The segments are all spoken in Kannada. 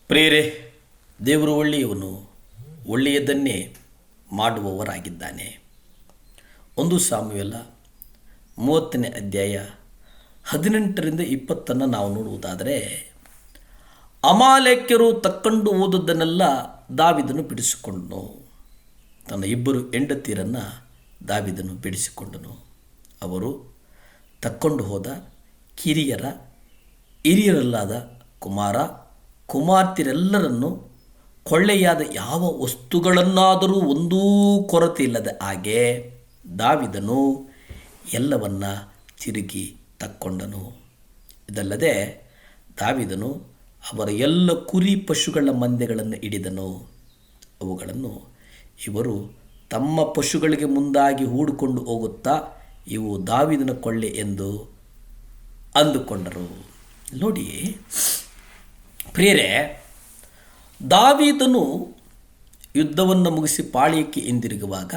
ಪ್ರಿಯರೇ, ದೇವರು ಒಳ್ಳೆಯವನು, ಒಳ್ಳೆಯದನ್ನೇ ಮಾಡುವವರಾಗಿದ್ದಾನೆ. 1 ಸಾಮುವೇಲ 30ನೇ ಅಧ್ಯಾಯ 18ರಿಂದ 20 ನಾವು ನೋಡುವುದಾದರೆ, ಅಮಾಲೇಕ್ಯರು ತಕ್ಕೊಂಡು ಹೋದದ್ದನ್ನೆಲ್ಲ ದಾವೀದನು ಬಿಡಿಸಿಕೊಂಡನು. ತನ್ನ 2 ಹೆಂಡತಿಯರನ್ನು ದಾವೀದನು ಬಿಡಿಸಿಕೊಂಡನು. ಅವರು ತಕ್ಕೊಂಡು ಹೋದ ಹಿರಿಯರಲ್ಲಾದ ಕುಮಾರ್ತೆಯರೆಲ್ಲರನ್ನು ಕೊಳ್ಳೆಯಾದ ಯಾವ ವಸ್ತುಗಳನ್ನಾದರೂ ಒಂದೂ ಕೊರತೆ ಇಲ್ಲದ ಹಾಗೆ ದಾವೀದನು ಎಲ್ಲವನ್ನ ತಿರುಗಿ ತಕ್ಕೊಂಡನು. ಇದಲ್ಲದೆ ದಾವೀದನು ಅವರ ಎಲ್ಲ ಕುರಿ ಪಶುಗಳ ಮಂದೆಗಳನ್ನು ಹಿಡಿದನು. ಅವುಗಳನ್ನು ಇವರು ತಮ್ಮ ಪಶುಗಳಿಗೆ ಮುಂದಾಗಿ ಹೂಡಿಕೊಂಡು ಹೋಗುತ್ತಾ ಇವು ದಾವೀದನ ಕೊಳ್ಳೆ ಎಂದು ಅಂದುಕೊಂಡರು. ನೋಡಿ ಪ್ರಿಯರೇ, ದಾವೀದನು ಯುದ್ಧವನ್ನು ಮುಗಿಸಿ ಪಾಳ್ಯಕ್ಕೆ ಹಿಂದಿರುಗುವಾಗ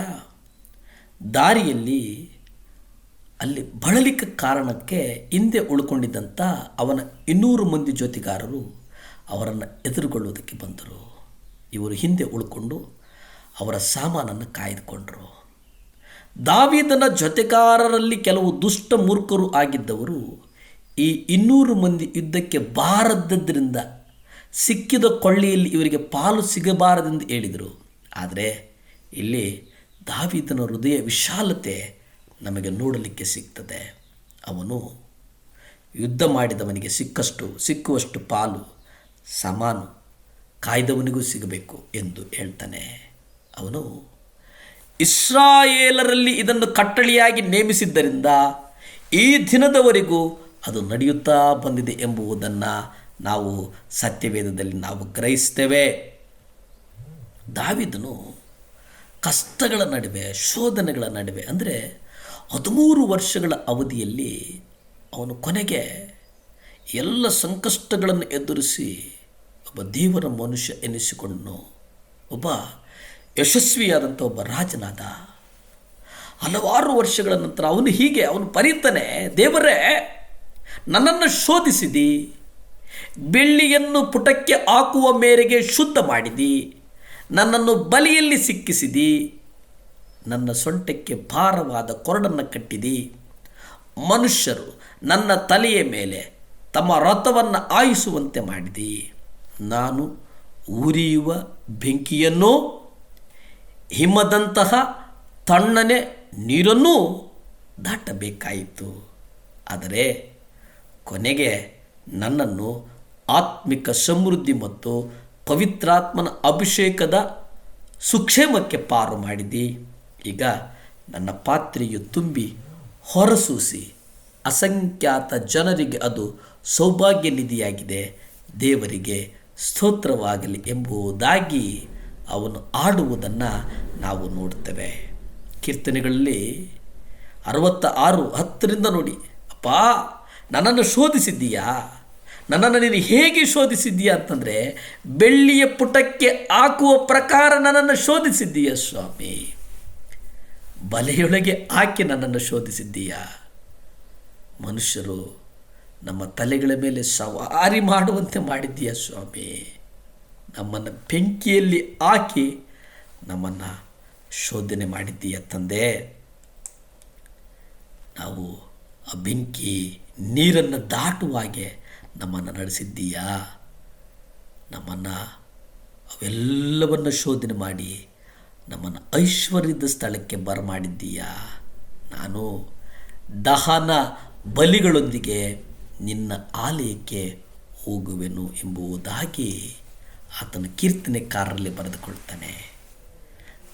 ದಾರಿಯಲ್ಲಿ ಅಲ್ಲಿ ಬಳಲಿಕ ಕಾರಣಕ್ಕೆ ಹಿಂದೆ ಉಳ್ಕೊಂಡಿದ್ದಂಥ ಅವನ 200 ಮಂದಿ ಜೊತೆಗಾರರು ಅವರನ್ನು ಎದುರುಗೊಳ್ಳುವುದಕ್ಕೆ ಬಂದರು. ಇವರು ಹಿಂದೆ ಉಳ್ಕೊಂಡು ಅವರ ಸಾಮಾನನ್ನು ಕಾಯ್ದುಕೊಂಡರು. ದಾವೀದನ ಜೊತೆಗಾರರಲ್ಲಿ ಕೆಲವು ದುಷ್ಟ ಮೂರ್ಖರು ಆಗಿದ್ದವರು ಈ 200 ಮಂದಿ ಯುದ್ಧಕ್ಕೆ ಬಾರದ್ದರಿಂದ ಸಿಕ್ಕಿದ ಕೊಳ್ಳೆಯಲ್ಲಿ ಇವರಿಗೆ ಪಾಲು ಸಿಗಬಾರದೆಂದು ಹೇಳಿದರು. ಆದರೆ ಇಲ್ಲಿ ದಾವೀದನ ಹೃದಯ ವಿಶಾಲತೆ ನಮಗೆ ನೋಡಲಿಕ್ಕೆ ಸಿಗ್ತದೆ. ಅವನು ಯುದ್ಧ ಮಾಡಿದವನಿಗೆ ಸಿಕ್ಕುವಷ್ಟು ಪಾಲು ಸಾಮಾನು ಕಾಯ್ದವನಿಗೂ ಸಿಗಬೇಕು ಎಂದು ಹೇಳ್ತಾನೆ. ಅವನು ಇಸ್ರಾಯೇಲರಲ್ಲಿ ಇದನ್ನು ಕಟ್ಟಳೆಯಾಗಿ ನೇಮಿಸಿದ್ದರಿಂದ ಈ ದಿನದವರೆಗೂ ಅದು ನಡೆಯುತ್ತಾ ಬಂದಿದೆ ಎಂಬುದನ್ನು ನಾವು ಸತ್ಯವೇದದಲ್ಲಿ ನಾವು ಗ್ರಹಿಸ್ತೇವೆ. ದಾವೀದನು ಕಷ್ಟಗಳ ನಡುವೆ, ಶೋಧನೆಗಳ ನಡುವೆ, ಅಂದರೆ 13 ವರ್ಷಗಳ ಅವಧಿಯಲ್ಲಿ ಅವನು ಕೊನೆಗೆ ಎಲ್ಲ ಸಂಕಷ್ಟಗಳನ್ನು ಎದುರಿಸಿ ಒಬ್ಬ ದೇವರ ಮನುಷ್ಯ ಎನಿಸಿಕೊಂಡನು. ಒಬ್ಬ ಯಶಸ್ವಿಯಾದಂಥ ಒಬ್ಬ ರಾಜನಾದ. ಹಲವಾರು ವರ್ಷಗಳ ನಂತರ ಅವನು ಬರೀತಾನೆ, ದೇವರೇ, ನನ್ನನ್ನು ಶೋಧಿಸಿದಿ, ಬೆಳ್ಳಿಯನ್ನು ಪುಟಕ್ಕೆ ಹಾಕುವ ಮೇರೆಗೆ ಶುದ್ಧ ಮಾಡಿದಿ, ನನ್ನನ್ನು ಬಲಿಯಲ್ಲಿ ಸಿಕ್ಕಿಸಿದಿ, ನನ್ನ ಸೊಂಟಕ್ಕೆ ಭಾರವಾದ ಕೊರಡನ್ನು ಕಟ್ಟಿದಿ, ಮನುಷ್ಯರು ನನ್ನ ತಲೆಯ ಮೇಲೆ ತಮ್ಮ ರಥವನ್ನು ಹಾಯಿಸುವಂತೆ ಮಾಡಿದಿ, ನಾನು ಉರಿಯುವ ಬೆಂಕಿಯನ್ನು, ಹಿಮದಂತಹ ತಣ್ಣನೆ ನೀರನ್ನೂ ದಾಟಬೇಕಾಯಿತು. ಆದರೆ ಕೊನೆಗೆ ನನ್ನನ್ನು ಆತ್ಮಿಕ ಸಮೃದ್ಧಿ ಮತ್ತು ಪವಿತ್ರಾತ್ಮನ ಅಭಿಷೇಕದ ಸುಕ್ಷೇಮಕ್ಕೆ ಪಾರು ಮಾಡಿದಿ. ಈಗ ನನ್ನ ಪಾತ್ರೆಯು ತುಂಬಿ ಹೊರಸೂಸಿ ಅಸಂಖ್ಯಾತ ಜನರಿಗೆ ಅದು ಸೌಭಾಗ್ಯ ನಿಧಿಯಾಗಿದೆ. ದೇವರಿಗೆ ಸ್ತೋತ್ರವಾಗಲಿ ಎಂಬುದಾಗಿ ಅವನು ಆಡುವುದನ್ನು ನಾವು ನೋಡ್ತೇವೆ. ಕೀರ್ತನೆಗಳಲ್ಲಿ 66:10 ನೋಡಿ, ಅಪ್ಪ, ನನ್ನನ್ನು ಶೋಧಿಸಿದ್ದೀಯಾ, ನನ್ನನ್ನು ನೀನು ಹೇಗೆ ಶೋಧಿಸಿದ್ದೀಯಾ ಅಂತಂದರೆ, ಬೆಳ್ಳಿಯ ಪುಟಕ್ಕೆ ಹಾಕುವ ಪ್ರಕಾರ ನನ್ನನ್ನು ಶೋಧಿಸಿದ್ದೀಯ ಸ್ವಾಮಿ, ಬಲೆಯೊಳಗೆ ಹಾಕಿ ನನ್ನನ್ನು ಶೋಧಿಸಿದ್ದೀಯಾ. ಮನುಷ್ಯರು ನಮ್ಮ ತಲೆಗಳ ಮೇಲೆ ಸವಾರಿ ಮಾಡುವಂತೆ ಮಾಡಿದ್ದೀಯ ಸ್ವಾಮಿ, ನಮ್ಮನ್ನು ಬೆಂಕಿಯಲ್ಲಿ ಹಾಕಿ ನಮ್ಮನ್ನು ಶೋಧನೆ ಮಾಡಿದ್ದೀಯ ತಂದೆ. ನಾವು ಆ ಬೆಂಕಿ ನೀರನ್ನು ದಾಟುವ ಹಾಗೆ ನಮ್ಮನ್ನು ನಡೆಸಿದ್ದೀಯಾ. ನಮ್ಮನ್ನು ಅವೆಲ್ಲವನ್ನು ಶೋಧನೆ ಮಾಡಿ ನಮ್ಮನ್ನು ಐಶ್ವರ್ಯದ ಸ್ಥಳಕ್ಕೆ ಬರಮಾಡಿದ್ದೀಯಾ. ನಾನು ದಹನ ಬಲಿಗಳೊಂದಿಗೆ ನಿನ್ನ ಆಲಯಕ್ಕೆ ಹೋಗುವೆನು ಎಂಬುದಾಗಿ ಆತನ ಕೀರ್ತನೆಕಾರರಲ್ಲಿ ಬರೆದುಕೊಳ್ತಾನೆ.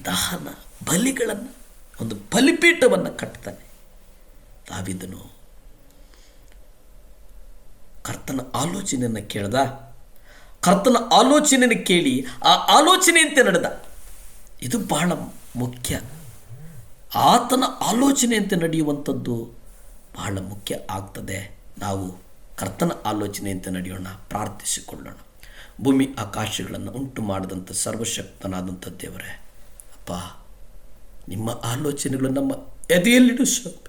ದಹನ ಬಲಿಗಳನ್ನು, ಒಂದು ಬಲಿಪೀಠವನ್ನು ಕಟ್ತಾನೆ ದಾವೀದನು. ಕರ್ತನ ಆಲೋಚನೆಯನ್ನು ಕೇಳ್ದ, ಕರ್ತನ ಆಲೋಚನೆಯನ್ನು ಕೇಳಿ ಆ ಆಲೋಚನೆಯಂತೆ ನಡೆದ. ಇದು ಬಹಳ ಮುಖ್ಯ. ಆತನ ಆಲೋಚನೆಯಂತೆ ನಡೆಯುವಂಥದ್ದು ಬಹಳ ಮುಖ್ಯ ಆಗ್ತದೆ. ನಾವು ಕರ್ತನ ಆಲೋಚನೆಯಂತೆ ನಡೆಯೋಣ, ಪ್ರಾರ್ಥಿಸಿಕೊಳ್ಳೋಣ. ಭೂಮಿ ಆಕಾಶಗಳನ್ನು ಉಂಟು ಮಾಡಿದಂಥ ಸರ್ವಶಕ್ತನಾದಂಥ ದೇವರೇ, ಅಪ್ಪ, ನಿಮ್ಮ ಆಲೋಚನೆಗಳು ನಮ್ಮ ಎದೆಯಲ್ಲಿಡು ಸ್ವಾಮಿ.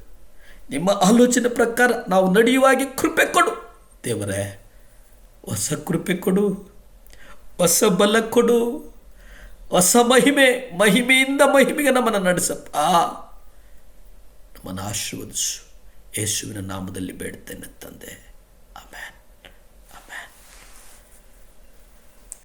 ನಿಮ್ಮ ಆಲೋಚನೆ ಪ್ರಕಾರ ನಾವು ನಡೆಯುವಾಗೆ ಕೃಪೆ ಕೊಡು ದೇವರೇ. ಹೊಸ ಕೃಪೆ ಕೊಡು, ಹೊಸ ಬಲ ಕೊಡು, ಹೊಸ ಮಹಿಮೆಯಿಂದ ಮಹಿಮೆಗೆ ನಮ್ಮನ್ನು ನಡೆಸಪ್ಪ. ನಮ್ಮನ್ನು ಆಶೀರ್ವದಿಸು. ಯೇಸುವಿನ ನಾಮದಲ್ಲಿ ಬೇಡ್ತೇನೆ ತಂದೆ.